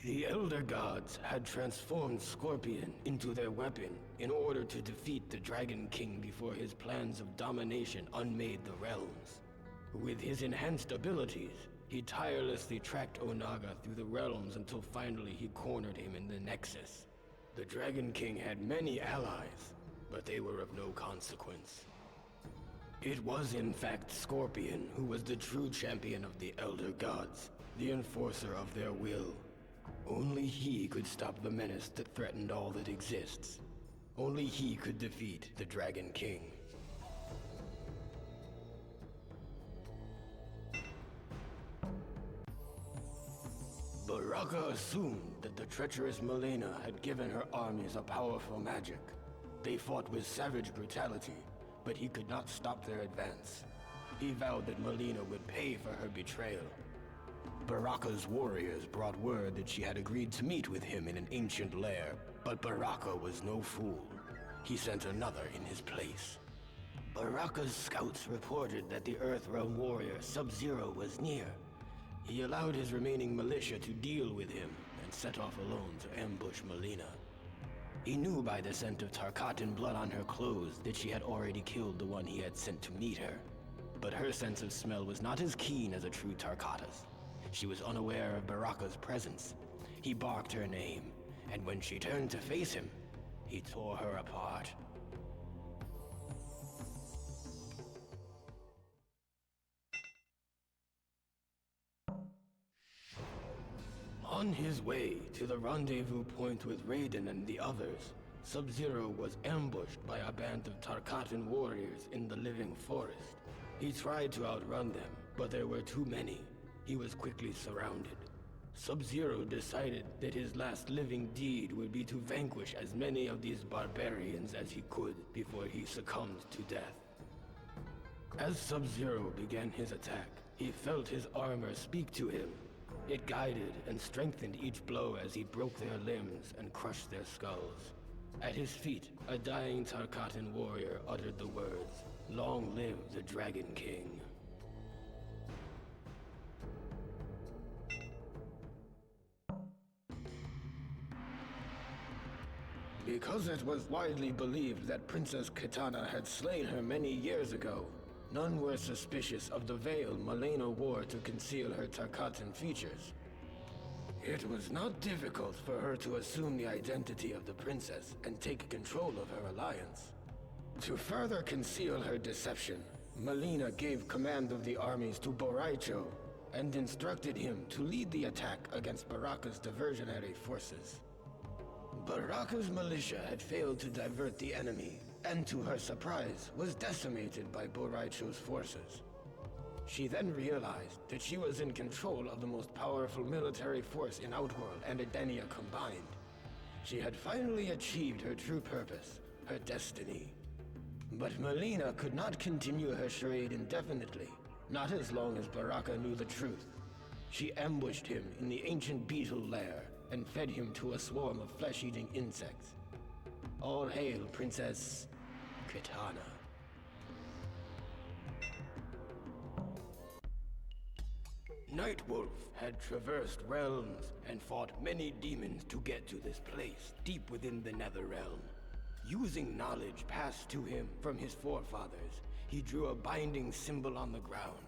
The Elder Gods had transformed Scorpion into their weapon in order to defeat the Dragon King before his plans of domination unmade the realms. With his enhanced abilities, he tirelessly tracked Onaga through the realms until finally he cornered him in the Nexus. The Dragon King had many allies, but they were of no consequence. It was in fact Scorpion who was the true champion of the Elder Gods, the enforcer of their will. Only he could stop the menace that threatened all that exists. Only he could defeat the Dragon King. Baraka assumed that the treacherous Malena had given her armies a powerful magic. They fought with savage brutality, but he could not stop their advance. He vowed that Malena would pay for her betrayal. Baraka's warriors brought word that she had agreed to meet with him in an ancient lair, but Baraka was no fool. He sent another in his place. Baraka's scouts reported that the Earthrealm warrior Sub-Zero was near. He allowed his remaining militia to deal with him and set off alone to ambush Malena. He knew by the scent of Tarkatan blood on her clothes that she had already killed the one he had sent to meet her. But her sense of smell was not as keen as a true Tarkata's. She was unaware of Baraka's presence. He barked her name, and when she turned to face him, he tore her apart. On his way to the rendezvous point with Raiden and the others, Sub-Zero was ambushed by a band of Tarkatan warriors in the living forest. He tried to outrun them, but there were too many. He was quickly surrounded. Sub-Zero decided that his last living deed would be to vanquish as many of these barbarians as he could before he succumbed to death. As Sub-Zero began his attack, he felt his armor speak to him. It guided and strengthened each blow as he broke their limbs and crushed their skulls. At his feet, a dying Tarkatan warrior uttered the words, "Long live the Dragon King." Because it was widely believed that Princess Kitana had slain her many years ago, none were suspicious of the veil Malena wore to conceal her Tarkatan features. It was not difficult for her to assume the identity of the princess and take control of her alliance. To further conceal her deception, Malena gave command of the armies to Boraicho and instructed him to lead the attack against Baraka's diversionary forces. Baraka's militia had failed to divert the enemy, and to her surprise, was decimated by Boraicho's forces. She then realized that she was in control of the most powerful military force in Outworld and Edenia combined. She had finally achieved her true purpose, her destiny. But Malena could not continue her charade indefinitely, not as long as Baraka knew the truth. She ambushed him in the ancient beetle lair and fed him to a swarm of flesh-eating insects. All hail Princess Kitana. Nightwolf had traversed realms and fought many demons to get to this place deep within the Netherrealm. Using knowledge passed to him from his forefathers, he drew a binding symbol on the ground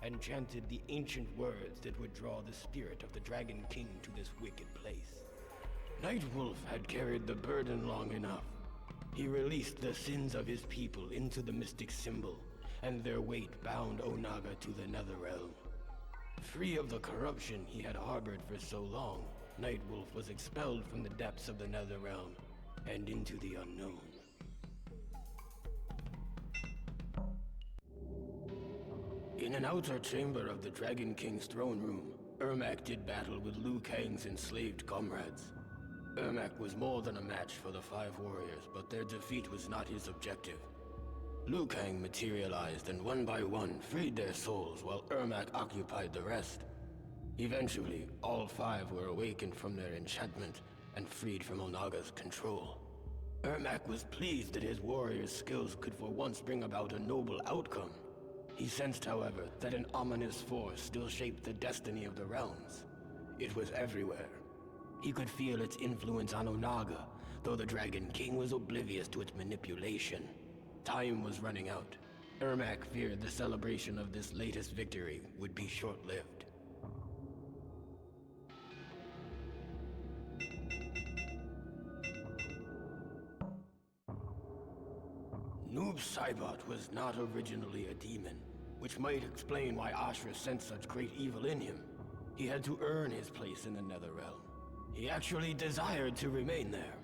and chanted the ancient words that would draw the spirit of the Dragon King to this wicked place. Nightwolf had carried the burden long enough. He released the sins of his people into the mystic symbol, and their weight bound Onaga to the Netherrealm. Free of the corruption he had harbored for so long, Nightwolf was expelled from the depths of the Netherrealm and into the unknown. In an outer chamber of the Dragon King's throne room, Ermac did battle with Liu Kang's enslaved comrades. Ermac was more than a match for the five warriors, but their defeat was not his objective. Liu Kang materialized and one by one freed their souls while Ermac occupied the rest. Eventually, all five were awakened from their enchantment and freed from Onaga's control. Ermac was pleased that his warriors' skills could for once bring about a noble outcome. He sensed, however, that an ominous force still shaped the destiny of the realms. It was everywhere. He could feel its influence on Onaga, though the Dragon King was oblivious to its manipulation. Time was running out. Ermac feared the celebration of this latest victory would be short-lived. Noob Saibot was not originally a demon, which might explain why Ashra sensed such great evil in him. He had to earn his place in the Netherrealm. He actually desired to remain there.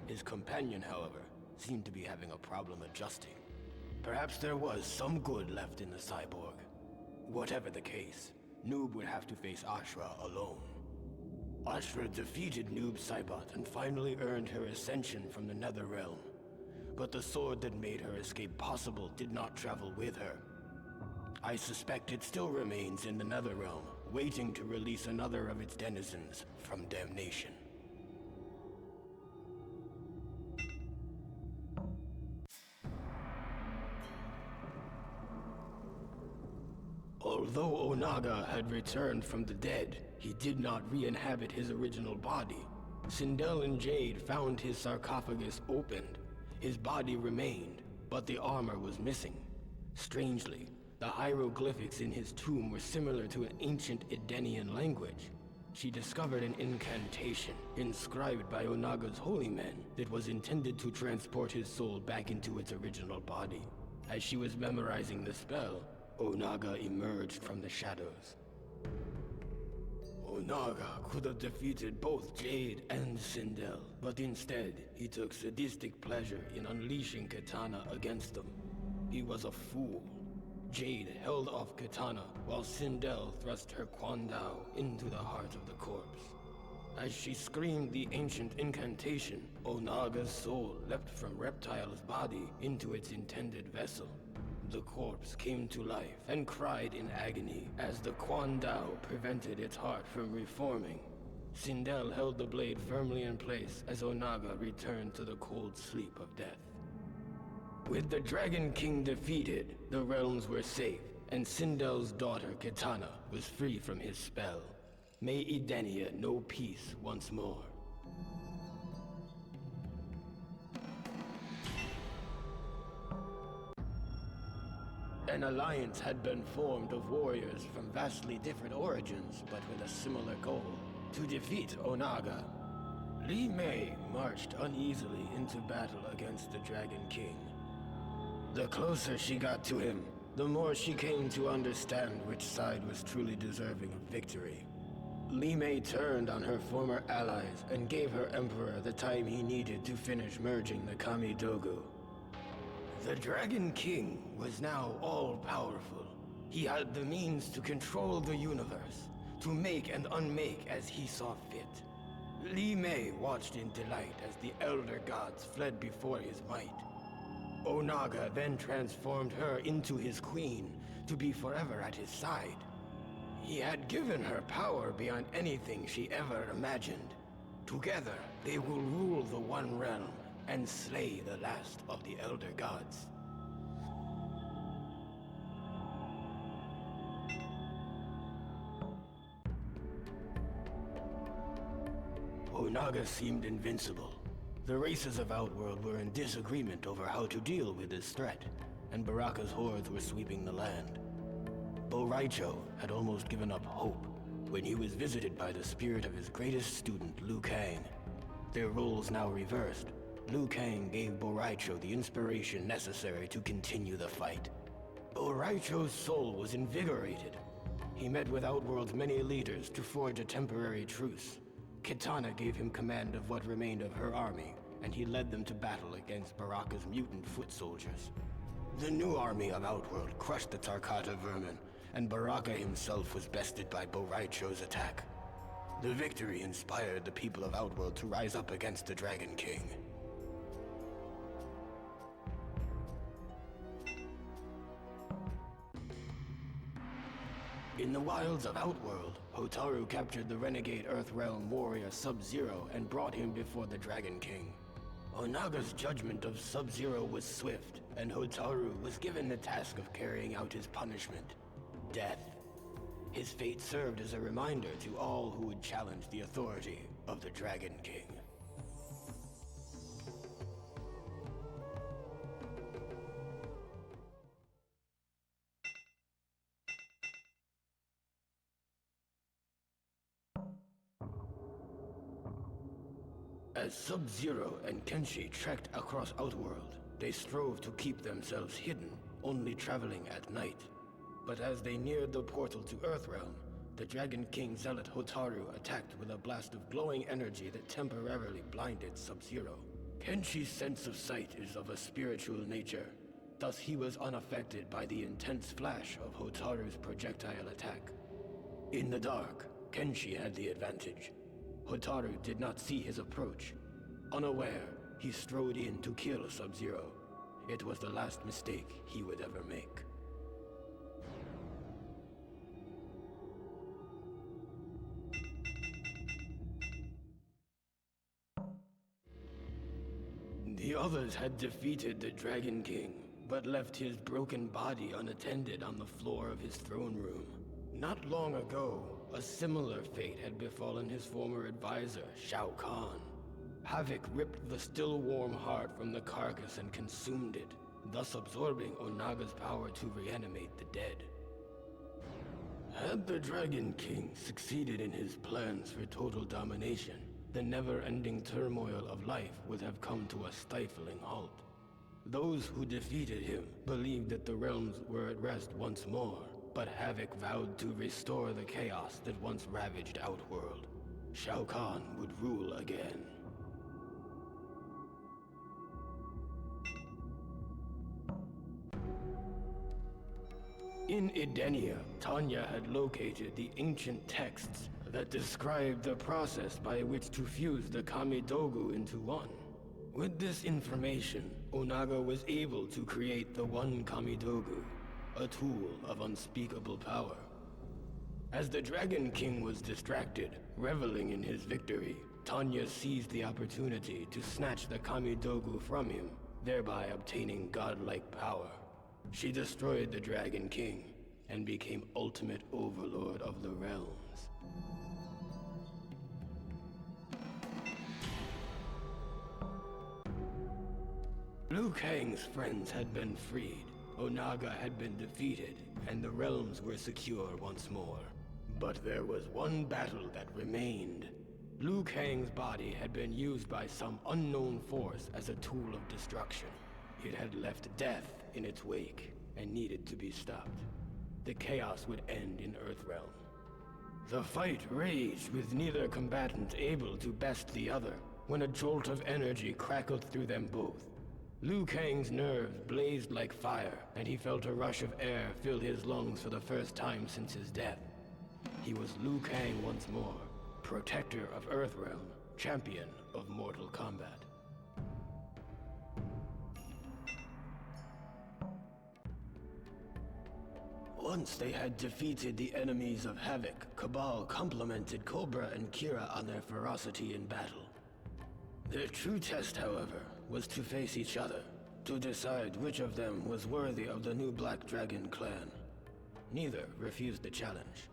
His companion, however, seemed to be having a problem adjusting. Perhaps there was some good left in the cyborg. Whatever the case, Noob would have to face Ashra alone. Ashra defeated Noob Saibot and finally earned her ascension from the Netherrealm. But the sword that made her escape possible did not travel with her. I suspect it still remains in the Netherrealm, waiting to release another of its denizens from damnation. Although Onaga had returned from the dead, he did not re-inhabit his original body. Sindel and Jade found his sarcophagus opened. His body remained, but the armor was missing. Strangely, the hieroglyphics in his tomb were similar to an ancient Edenian language. She discovered an incantation inscribed by Onaga's holy men that was intended to transport his soul back into its original body. As she was memorizing the spell, Onaga emerged from the shadows. Onaga could have defeated both Jade and Sindel, but instead, he took sadistic pleasure in unleashing Katana against them. He was a fool. Jade held off Katana, while Sindel thrust her Kwandao into the heart of the corpse. As she screamed the ancient incantation, Onaga's soul leapt from Reptile's body into its intended vessel. The corpse came to life and cried in agony as the Kwandao prevented its heart from reforming. Sindel held the blade firmly in place as Onaga returned to the cold sleep of death. With the Dragon King defeated, the realms were safe, and Sindel's daughter Kitana was free from his spell. May Edenia know peace once more. An alliance had been formed of warriors from vastly different origins, but with a similar goal: to defeat Onaga. Li Mei marched uneasily into battle against the Dragon King. The closer she got to him, the more she came to understand which side was truly deserving of victory. Li Mei turned on her former allies and gave her emperor the time he needed to finish merging the Kamidogu. The Dragon King was now all-powerful. He had the means to control the universe, to make and unmake as he saw fit. Li Mei watched in delight as the Elder Gods fled before his might. Onaga then transformed her into his queen, to be forever at his side. He had given her power beyond anything she ever imagined. Together, they will rule the One Realm and slay the last of the Elder Gods. Onaga seemed invincible. The races of Outworld were in disagreement over how to deal with this threat, and Baraka's hordes were sweeping the land. Bo Raicho had almost given up hope when he was visited by the spirit of his greatest student, Liu Kang. Their roles now reversed. Liu Kang gave Bo Raicho the inspiration necessary to continue the fight. Bo Raicho's soul was invigorated. He met with Outworld's many leaders to forge a temporary truce. Kitana gave him command of what remained of her army, and he led them to battle against Baraka's mutant foot soldiers. The new army of Outworld crushed the Tarkata vermin, and Baraka himself was bested by Bo Raicho's attack. The victory inspired the people of Outworld to rise up against the Dragon King. In the wilds of Outworld, Hotaru captured the renegade Earthrealm warrior Sub-Zero and brought him before the Dragon King. Onaga's judgment of Sub-Zero was swift, and Hotaru was given the task of carrying out his punishment: death. His fate served as a reminder to all who would challenge the authority of the Dragon King. As Sub-Zero and Kenshi trekked across Outworld, they strove to keep themselves hidden, only traveling at night. But as they neared the portal to Earthrealm, the Dragon King Zealot Hotaru attacked with a blast of glowing energy that temporarily blinded Sub-Zero. Kenshi's sense of sight is of a spiritual nature, thus he was unaffected by the intense flash of Hotaru's projectile attack. In the dark, Kenshi had the advantage. Hotaru did not see his approach. Unaware, he strode in to kill Sub-Zero. It was the last mistake he would ever make. The others had defeated the Dragon King, but left his broken body unattended on the floor of his throne room. Not long ago, a similar fate had befallen his former advisor, Shao Kahn. Havoc ripped the still warm heart from the carcass and consumed it, thus absorbing Onaga's power to reanimate the dead. Had the Dragon King succeeded in his plans for total domination, the never-ending turmoil of life would have come to a stifling halt. Those who defeated him believed that the realms were at rest once more, but Havoc vowed to restore the chaos that once ravaged Outworld. Shao Kahn would rule again. In Edenia, Tanya had located the ancient texts that described the process by which to fuse the Kamidogu into one. With this information, Onaga was able to create the One Kamidogu, a tool of unspeakable power. As the Dragon King was distracted, reveling in his victory, Tanya seized the opportunity to snatch the Kamidogu from him, thereby obtaining godlike power. She destroyed the Dragon King and became ultimate overlord of the realms. Liu Kang's friends had been freed, Onaga had been defeated, and the realms were secure once more. But there was one battle that remained. Liu Kang's body had been used by some unknown force as a tool of destruction. It had left death in its wake and needed to be stopped. The chaos would end in Earthrealm. The fight raged with neither combatant able to best the other, when a jolt of energy crackled through them both. Liu Kang's nerves blazed like fire, and he felt a rush of air fill his lungs for the first time since his death. He was Liu Kang once more, protector of Earthrealm, champion of Mortal Kombat. Once they had defeated the enemies of Havoc, Cabal complimented Cobra and Kira on their ferocity in battle. Their true test, however, was to face each other, to decide which of them was worthy of the new Black Dragon clan. Neither refused the challenge.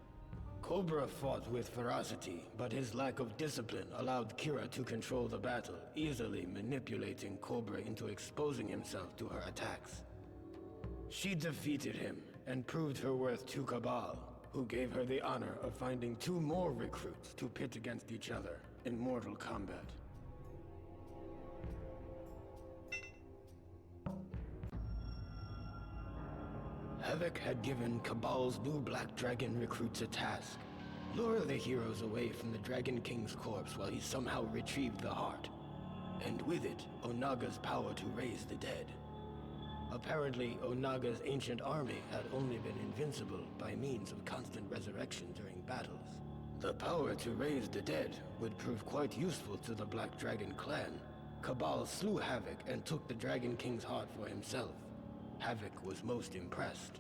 Cobra fought with ferocity, but his lack of discipline allowed Kira to control the battle, easily manipulating Cobra into exposing himself to her attacks. She defeated him and proved her worth to Cabal, who gave her the honor of finding 2 more recruits to pit against each other in Mortal Kombat. Havoc had given Cabal's new Black Dragon recruits a task: lure the heroes away from the Dragon King's corpse while he somehow retrieved the heart, and with it, Onaga's power to raise the dead. Apparently, Onaga's ancient army had only been invincible by means of constant resurrection during battles. The power to raise the dead would prove quite useful to the Black Dragon clan. Cabal slew Havoc and took the Dragon King's heart for himself. Havoc was most impressed.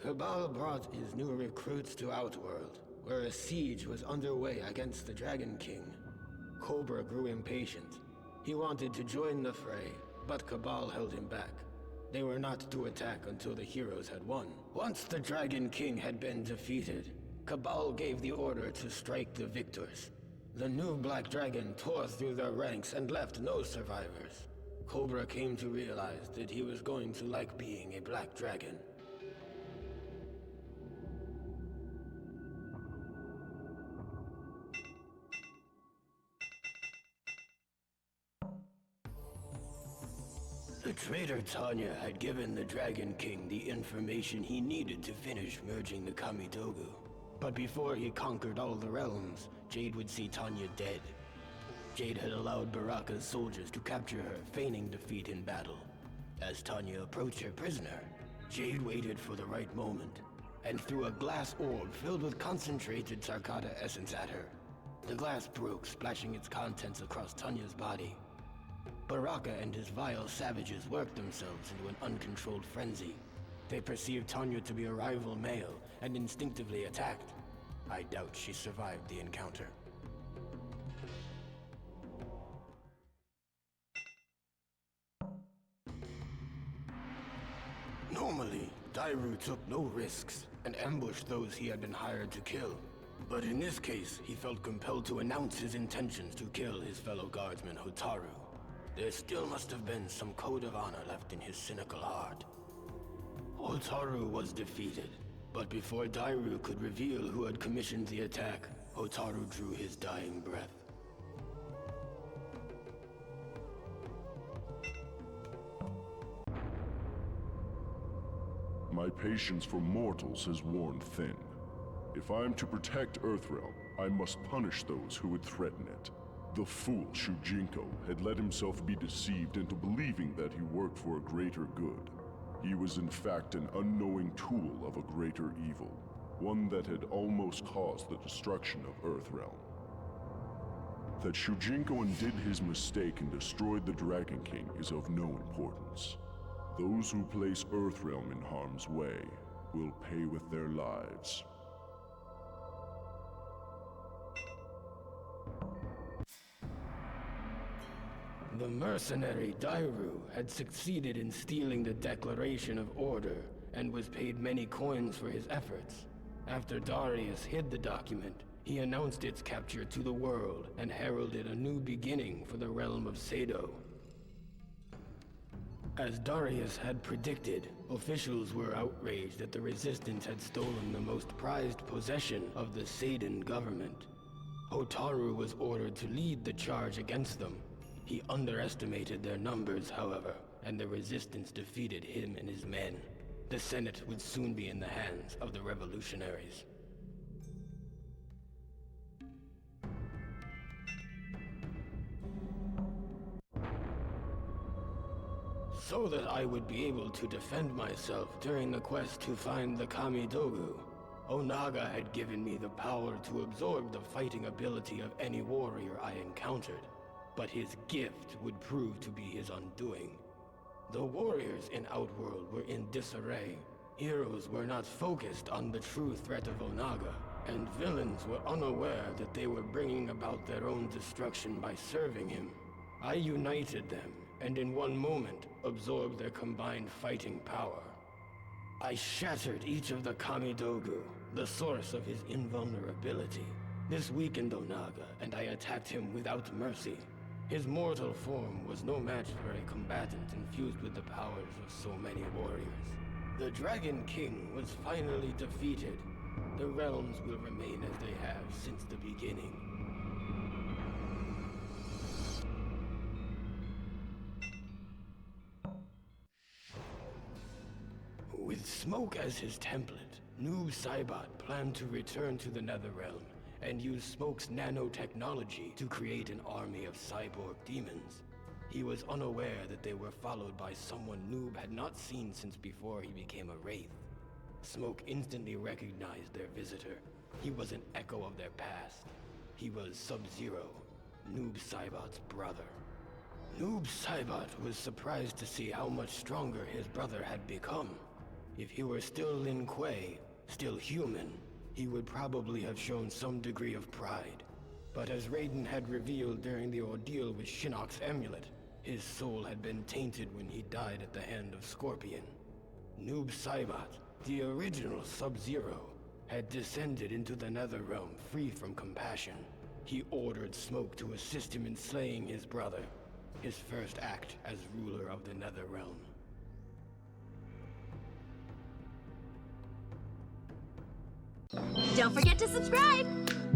Cabal brought his new recruits to Outworld, where a siege was underway against the Dragon King. Cobra grew impatient. He wanted to join the fray, but Cabal held him back. They were not to attack until the heroes had won. Once the Dragon King had been defeated, Cabal gave the order to strike the victors. The new Black Dragon tore through their ranks and left no survivors. Cobra came to realize that he was going to like being a Black Dragon. The traitor Tanya had given the Dragon King the information he needed to finish merging the Kamidogu. But before he conquered all the realms, Jade would see Tanya dead. Jade had allowed Baraka's soldiers to capture her, feigning defeat in battle. As Tanya approached her prisoner, Jade waited for the right moment, and threw a glass orb filled with concentrated Tarkata essence at her. The glass broke, splashing its contents across Tanya's body. Baraka and his vile savages worked themselves into an uncontrolled frenzy. They perceived Tanya to be a rival male and instinctively attacked. I doubt she survived the encounter. Normally, Dairu took no risks and ambushed those he had been hired to kill. But in this case, he felt compelled to announce his intentions to kill his fellow guardsman Hotaru. There still must have been some code of honor left in his cynical heart. Hotaru was defeated, but before Dairu could reveal who had commissioned the attack, Hotaru drew his dying breath. My patience for mortals has worn thin. If I am to protect Earthrealm, I must punish those who would threaten it. The fool Shujinko had let himself be deceived into believing that he worked for a greater good. He was in fact an unknowing tool of a greater evil, one that had almost caused the destruction of Earthrealm. That Shujinko undid his mistake and destroyed the Dragon King is of no importance. Those who place Earthrealm in harm's way will pay with their lives. The mercenary Dairu had succeeded in stealing the Declaration of Order and was paid many coins for his efforts. After Darius hid the document, he announced its capture to the world and heralded a new beginning for the realm of Sado. As Darius had predicted, officials were outraged that the Resistance had stolen the most prized possession of the Seidan government. Hotaru was ordered to lead the charge against them. He underestimated their numbers, however, and the Resistance defeated him and his men. The Senate would soon be in the hands of the revolutionaries. So that I would be able to defend myself during the quest to find the Kamidogu, Onaga had given me the power to absorb the fighting ability of any warrior I encountered. But his gift would prove to be his undoing. The warriors in Outworld were in disarray. Heroes were not focused on the true threat of Onaga, and villains were unaware that they were bringing about their own destruction by serving him. I united them, and in one moment, absorbed their combined fighting power. I shattered each of the Kamidogu, the source of his invulnerability. This weakened Onaga, and I attacked him without mercy. His mortal form was no match for a combatant infused with the powers of so many warriors. The Dragon King was finally defeated. The realms will remain as they have since the beginning. With Smoke as his template, Noob Saibot planned to return to the Netherrealm and use Smoke's nanotechnology to create an army of cyborg demons. He was unaware that they were followed by someone Noob had not seen since before he became a Wraith. Smoke instantly recognized their visitor. He was an echo of their past. He was Sub-Zero, Noob Saibot's brother. Noob Saibot was surprised to see how much stronger his brother had become. If he were still Lin Kuei, still human, he would probably have shown some degree of pride. But as Raiden had revealed during the ordeal with Shinnok's amulet, His soul had been tainted when he died at the hand of Scorpion. Noob Saibot, the original Sub-Zero, had descended into the Netherrealm free from compassion. He ordered Smoke to assist him in slaying his brother, his first act as ruler of the Netherrealm. Don't forget to subscribe!